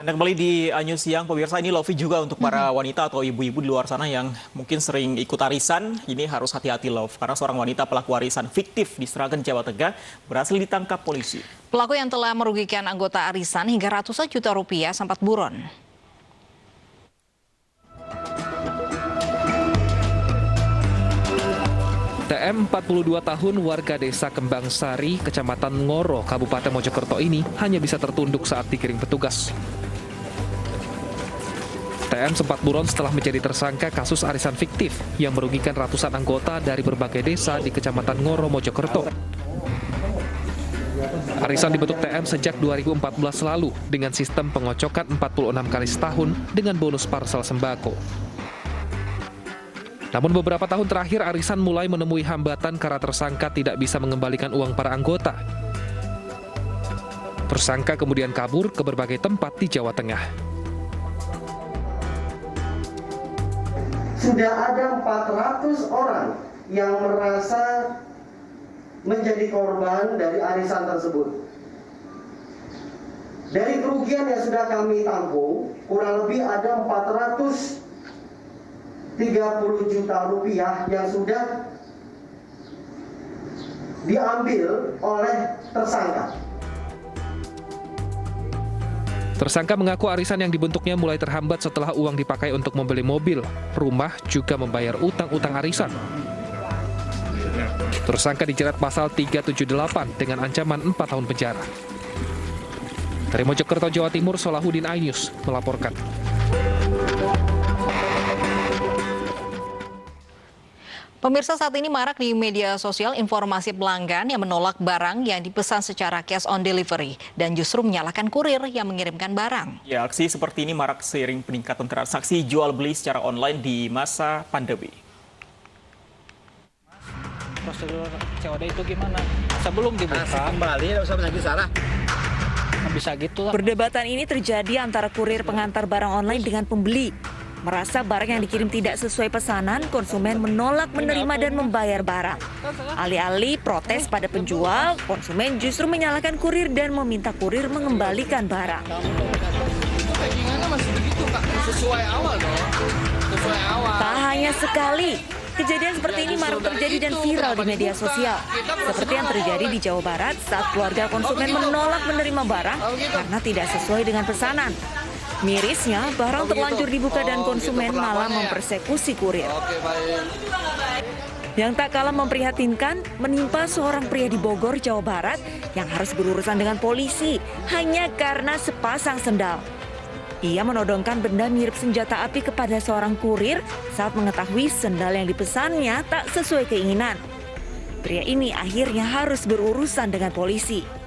Anda kembali di News Siang, pemirsa. Ini Lovi juga untuk para wanita atau ibu-ibu di luar sana yang mungkin sering ikut arisan. Ini harus hati-hati, Love, karena seorang wanita pelaku arisan fiktif di Sragen, Jawa Tengah berhasil ditangkap polisi. Pelaku yang telah merugikan anggota arisan hingga ratusan juta rupiah sempat buron. TM 42 tahun warga desa Kembang Sari, Kecamatan Ngoro, Kabupaten Mojokerto ini hanya bisa tertunduk saat digiring petugas. TM sempat buron setelah menjadi tersangka kasus arisan fiktif yang merugikan ratusan anggota dari berbagai desa di Kecamatan Ngoro, Mojokerto. Arisan dibentuk TM sejak 2014 lalu dengan sistem pengocokan 46 kali setahun dengan bonus parsel sembako. Namun beberapa tahun terakhir arisan mulai menemui hambatan karena tersangka tidak bisa mengembalikan uang para anggota. Tersangka kemudian kabur ke berbagai tempat di Jawa Tengah. Sudah ada 400 orang yang merasa menjadi korban dari arisan tersebut. Dari kerugian yang sudah kami tampung, kurang lebih ada 430 juta rupiah yang sudah diambil oleh tersangka. Tersangka mengaku arisan yang dibentuknya mulai terhambat setelah uang dipakai untuk membeli mobil, rumah, juga membayar utang-utang arisan. Tersangka dijerat pasal 378 dengan ancaman 4 tahun penjara. Dari Mojokerto, Jawa Timur, Solahuddin Ainus melaporkan. Pemirsa, saat ini marak di media sosial informasi pelanggan yang menolak barang yang dipesan secara cash on delivery dan justru menyalahkan kurir yang mengirimkan barang. Ya, aksi seperti ini marak seiring peningkatan transaksi jual beli secara online di masa pandemi. Prosedur COD itu gimana? Sebelum dibuka kembali, tidak usah lagi salah. Bisa gitu lah. Perdebatan ini terjadi antara kurir pengantar barang online dengan pembeli. Merasa barang yang dikirim tidak sesuai pesanan, konsumen menolak menerima dan membayar barang. Alih-alih protes pada penjual, konsumen justru menyalahkan kurir dan meminta kurir mengembalikan barang. Tak hanya sekali, kejadian seperti ini marak terjadi dan viral di media sosial. Seperti yang terjadi di Jawa Barat saat keluarga konsumen menolak menerima barang karena tidak sesuai dengan pesanan. Mirisnya, barang terlanjur dibuka dan konsumen malah mempersekusi kurir. Yang tak kalah memprihatinkan, menimpa seorang pria di Bogor, Jawa Barat yang harus berurusan dengan polisi hanya karena sepasang sendal. Ia menodongkan benda mirip senjata api kepada seorang kurir saat mengetahui sendal yang dipesannya tak sesuai keinginan. Pria ini akhirnya harus berurusan dengan polisi.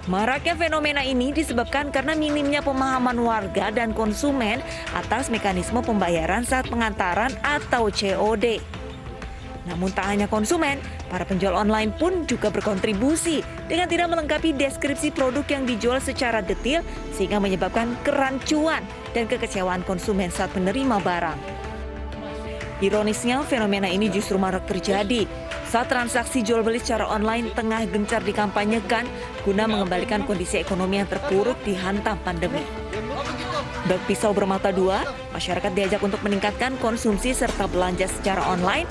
Maraknya fenomena ini disebabkan karena minimnya pemahaman warga dan konsumen atas mekanisme pembayaran saat pengantaran atau COD. Namun tak hanya konsumen, para penjual online pun juga berkontribusi dengan tidak melengkapi deskripsi produk yang dijual secara detail sehingga menyebabkan kerancuan dan kekecewaan konsumen saat menerima barang. Ironisnya, fenomena ini justru marak terjadi saat transaksi jual beli secara online tengah gencar dikampanyekan guna mengembalikan kondisi ekonomi yang terpuruk dihantam pandemi. Berpisau bermata dua, masyarakat diajak untuk meningkatkan konsumsi serta belanja secara online,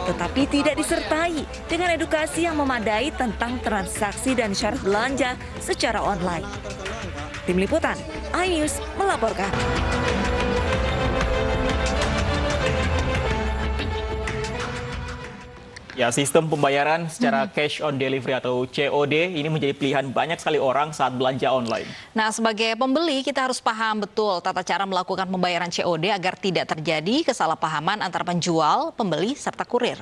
tetapi tidak disertai dengan edukasi yang memadai tentang transaksi dan syarat belanja secara online. Tim Liputan, iNews melaporkan. Ya, sistem pembayaran secara cash on delivery atau COD ini menjadi pilihan banyak sekali orang saat belanja online. Nah, sebagai pembeli kita harus paham betul tata cara melakukan pembayaran COD agar tidak terjadi kesalahpahaman antara penjual, pembeli, serta kurir.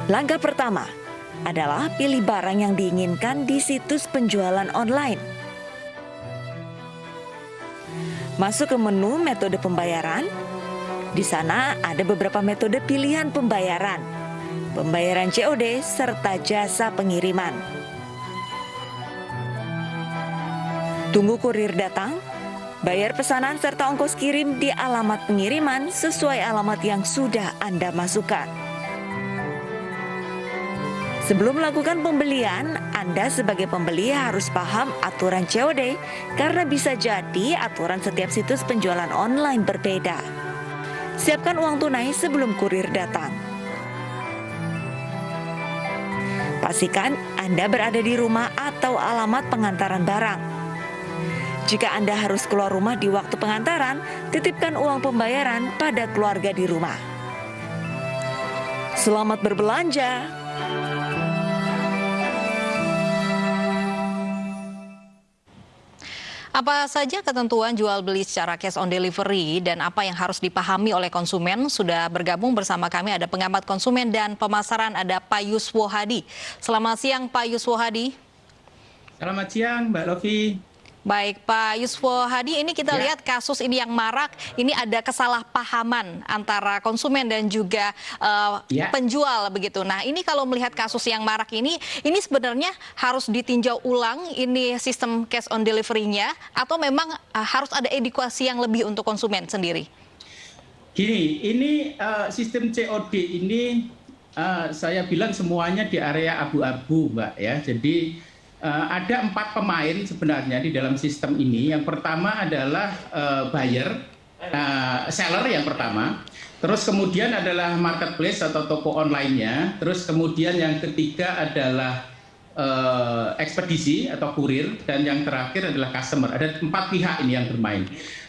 Langkah pertama adalah pilih barang yang diinginkan di situs penjualan online. Masuk ke menu metode pembayaran. Di sana ada beberapa metode pilihan pembayaran. Pembayaran COD serta jasa pengiriman. Tunggu kurir datang. Bayar pesanan serta ongkos kirim di alamat pengiriman sesuai alamat yang sudah Anda masukkan. Sebelum melakukan pembelian, Anda sebagai pembeli harus paham aturan COD karena bisa jadi aturan setiap situs penjualan online berbeda. Siapkan uang tunai sebelum kurir datang. Pastikan Anda berada di rumah atau alamat pengantaran barang. Jika Anda harus keluar rumah di waktu pengantaran, titipkan uang pembayaran pada keluarga di rumah. Selamat berbelanja. Apa saja ketentuan jual beli secara cash on delivery dan apa yang harus dipahami oleh konsumen? Sudah bergabung bersama kami ada pengamat konsumen dan pemasaran, ada Pak Yuswo Hadi. Selamat siang Pak Yuswo Hadi. Selamat siang Mbak Lofi. Baik Pak Yuswo Hadi, ini kita lihat kasus ini yang marak, ini ada kesalahpahaman antara konsumen dan juga penjual begitu. Nah ini kalau melihat kasus yang marak ini sebenarnya harus ditinjau ulang ini sistem cash on delivery-nya atau memang harus ada edukasi yang lebih untuk konsumen sendiri? Gini, ini sistem COD ini saya bilang semuanya di area abu-abu Mbak ya. Jadi ada 4 pemain sebenarnya di dalam sistem ini. Yang pertama adalah buyer, seller yang pertama. Terus kemudian adalah marketplace atau toko online-nya. Terus kemudian yang ketiga adalah ekspedisi atau kurir. Dan yang terakhir adalah customer. Ada 4 pihak ini yang bermain.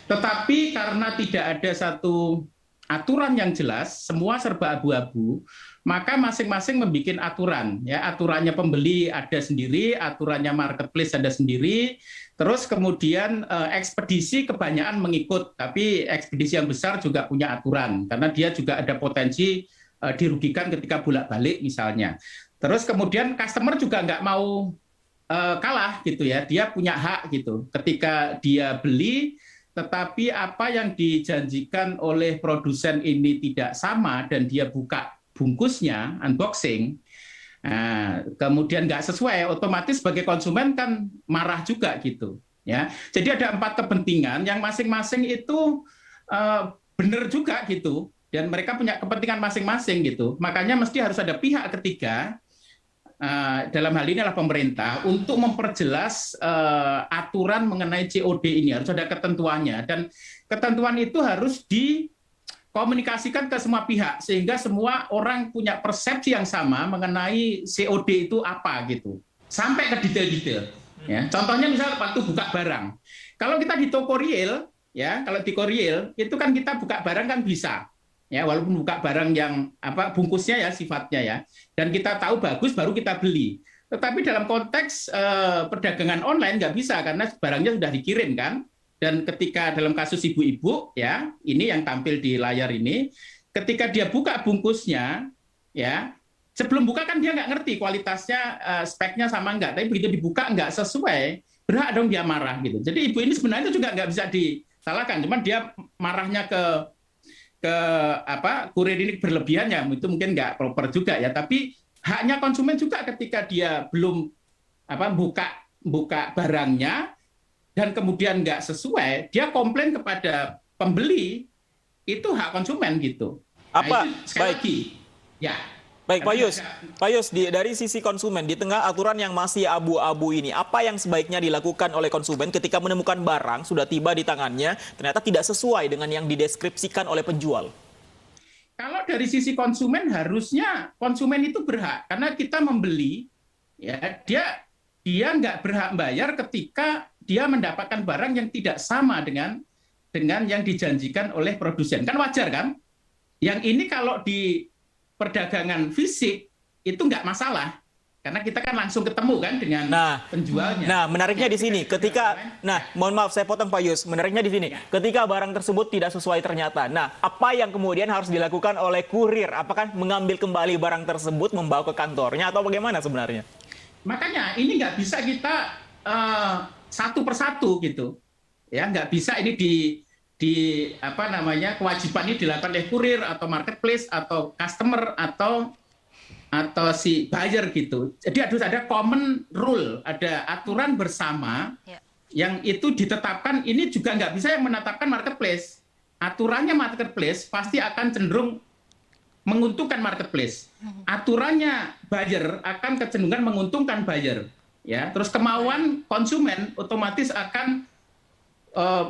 Tetapi karena tidak ada satu aturan yang jelas, semua serba abu-abu, maka masing-masing membuat aturan. Ya, aturannya pembeli ada sendiri, aturannya marketplace ada sendiri. Terus kemudian ekspedisi kebanyakan mengikut, tapi ekspedisi yang besar juga punya aturan karena dia juga ada potensi dirugikan ketika bolak-balik misalnya. Terus kemudian customer juga nggak mau kalah gitu ya, dia punya hak gitu. Ketika dia beli, tetapi apa yang dijanjikan oleh produsen ini tidak sama dan dia buka bungkusnya, unboxing, kemudian nggak sesuai, otomatis sebagai konsumen kan marah juga gitu. Ya, jadi ada 4 kepentingan yang masing-masing itu benar juga gitu, dan mereka punya kepentingan masing-masing gitu. Makanya mesti harus ada pihak ketiga. Dalam hal ini adalah pemerintah untuk memperjelas aturan mengenai COD ini, harus ada ketentuannya dan ketentuan itu harus dikomunikasikan ke semua pihak sehingga semua orang punya persepsi yang sama mengenai COD itu apa gitu sampai ke detail-detail. Ya, contohnya misalnya waktu buka barang, kalau kita di toko real ya, kalau di toko real itu kan kita buka barang kan bisa. Ya, walaupun buka barang yang bungkusnya ya sifatnya ya, dan kita tahu bagus baru kita beli. Tetapi dalam konteks perdagangan online nggak bisa karena barangnya sudah dikirim kan. Dan ketika dalam kasus ibu-ibu ya, ini yang tampil di layar ini, ketika dia buka bungkusnya ya, sebelum buka kan dia nggak ngerti kualitasnya, speknya sama nggak. Tapi begitu dibuka nggak sesuai, berhak dong dia marah gitu. Jadi ibu ini sebenarnya itu juga nggak bisa disalahkan, cuman dia marahnya ke kurir ini berlebihan ya, itu mungkin nggak proper juga ya, tapi haknya konsumen juga ketika dia belum buka barangnya dan kemudian nggak sesuai, dia komplain kepada pembeli, itu hak konsumen gitu. Apa? Nah, itu sekali lagi ya. Baik Pak Yus, dari sisi konsumen di tengah aturan yang masih abu-abu ini, apa yang sebaiknya dilakukan oleh konsumen ketika menemukan barang sudah tiba di tangannya ternyata tidak sesuai dengan yang dideskripsikan oleh penjual? Kalau dari sisi konsumen harusnya konsumen itu berhak karena kita membeli ya, dia nggak berhak bayar ketika dia mendapatkan barang yang tidak sama dengan yang dijanjikan oleh produsen. Kan wajar kan? Yang ini kalau di perdagangan fisik itu nggak masalah karena kita kan langsung ketemu kan dengan penjualnya. Nah, menariknya di sini mohon maaf saya potong Pak Yus, menariknya di sini ketika barang tersebut tidak sesuai ternyata. Nah, apa yang kemudian harus dilakukan oleh kurir? Apakah mengambil kembali barang tersebut, membawa ke kantornya atau bagaimana sebenarnya? Makanya ini nggak bisa kita satu persatu gitu. Ya, nggak bisa ini kewajiban ini dilakukan oleh kurir atau marketplace atau customer atau si buyer gitu. Jadi harus ada common rule, ada aturan bersama yang itu ditetapkan. Ini juga nggak bisa yang menetapkan marketplace. Aturannya marketplace pasti akan cenderung menguntungkan marketplace. Aturannya buyer akan kecenderungan menguntungkan buyer, ya. Terus kemauan konsumen otomatis akan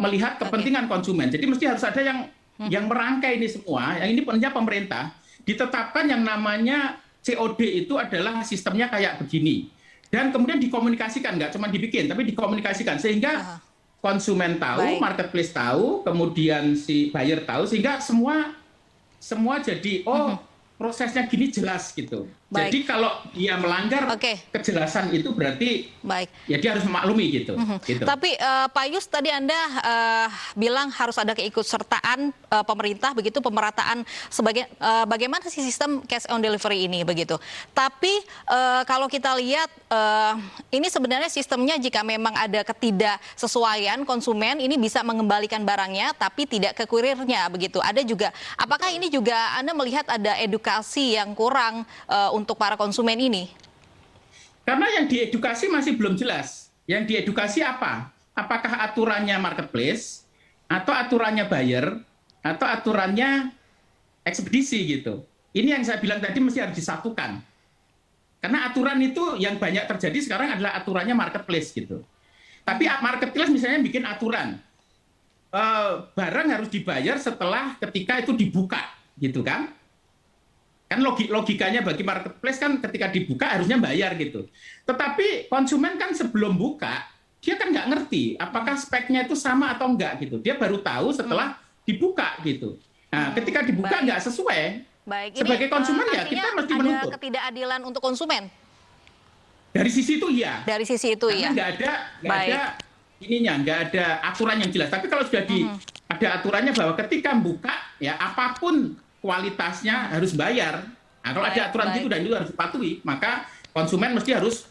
melihat kepentingan konsumen. Jadi mesti harus ada yang merangkai ini semua. Yang ini punya pemerintah ditetapkan yang namanya COD itu adalah sistemnya kayak begini. Dan kemudian dikomunikasikan, nggak cuma dibikin, tapi dikomunikasikan sehingga konsumen tahu, marketplace tahu, kemudian si buyer tahu, sehingga semua jadi prosesnya gini jelas gitu. Baik. Jadi kalau dia melanggar kejelasan itu berarti ya dia harus memaklumi gitu. Gitu. Tapi Pak Yus, tadi Anda bilang harus ada keikutsertaan pemerintah begitu, pemerataan bagaimana sih sistem cash on delivery ini begitu. Tapi kalau kita lihat ini sebenarnya sistemnya jika memang ada ketidaksesuaian konsumen ini bisa mengembalikan barangnya tapi tidak ke kurirnya begitu. Ada juga, apakah ini juga Anda melihat ada edukasi yang kurang untuk para konsumen ini? Karena yang diedukasi masih belum jelas. Yang diedukasi apa? Apakah aturannya marketplace, atau aturannya buyer, atau aturannya ekspedisi gitu. Ini yang saya bilang tadi mesti harus disatukan. Karena aturan itu yang banyak terjadi sekarang adalah aturannya marketplace gitu. Tapi marketplace misalnya bikin aturan, barang harus dibayar setelah ketika itu dibuka, gitu kan? Kan logikanya bagi marketplace kan ketika dibuka harusnya bayar gitu. Tetapi konsumen kan sebelum buka, dia kan nggak ngerti apakah speknya itu sama atau enggak gitu. Dia baru tahu setelah dibuka gitu. Nah, ketika dibuka nggak sesuai, sebagai konsumen ya kita mesti menuntut. Ada ketidakadilan untuk konsumen? Dari sisi itu iya. Dari sisi itu iya. Nggak ada ininya, nggak ada aturan yang jelas. Tapi kalau sudah ada aturannya bahwa ketika buka ya apapun kualitasnya harus bayar. Nah, kalau ada aturan gitu dan itu harus dipatuhi, maka konsumen mesti harus,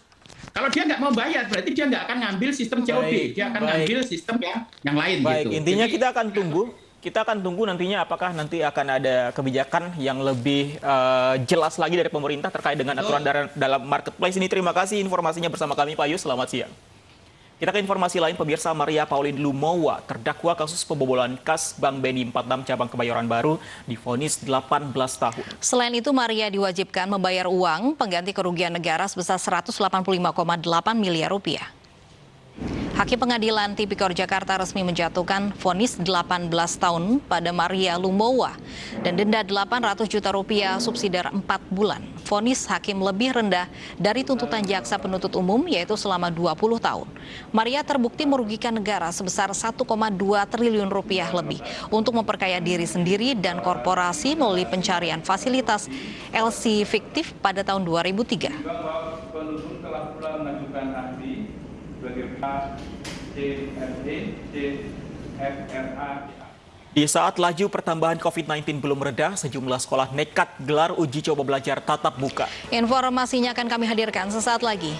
kalau dia nggak mau bayar, berarti dia nggak akan ngambil sistem COD, dia akan ngambil sistem yang lain gitu. Intinya jadi, kita akan tunggu nantinya apakah nanti akan ada kebijakan yang lebih jelas lagi dari pemerintah terkait dengan aturan dalam marketplace ini. Terima kasih informasinya bersama kami Pak Yus, selamat siang. Kita ke informasi lain, pemirsa. Maria Pauline Lumowa, terdakwa kasus pembobolan kas Bank BNI 46 cabang Kebayoran Baru, divonis 18 tahun. Selain itu, Maria diwajibkan membayar uang pengganti kerugian negara sebesar 185,8 miliar rupiah. Hakim Pengadilan Tipikor Jakarta resmi menjatuhkan vonis 18 tahun pada Maria Lumowa dan denda 800 juta rupiah subsidiar 4 bulan. Vonis hakim lebih rendah dari tuntutan jaksa penuntut umum yaitu selama 20 tahun. Maria terbukti merugikan negara sebesar 1,2 triliun rupiah lebih untuk memperkaya diri sendiri dan korporasi melalui pencarian fasilitas LC fiktif pada tahun 2003. Penuntut telah pula mengajukan ahli sebagai Di saat laju pertambahan COVID-19 belum reda, sejumlah sekolah nekat gelar uji coba belajar tatap muka. Informasinya akan kami hadirkan sesaat lagi.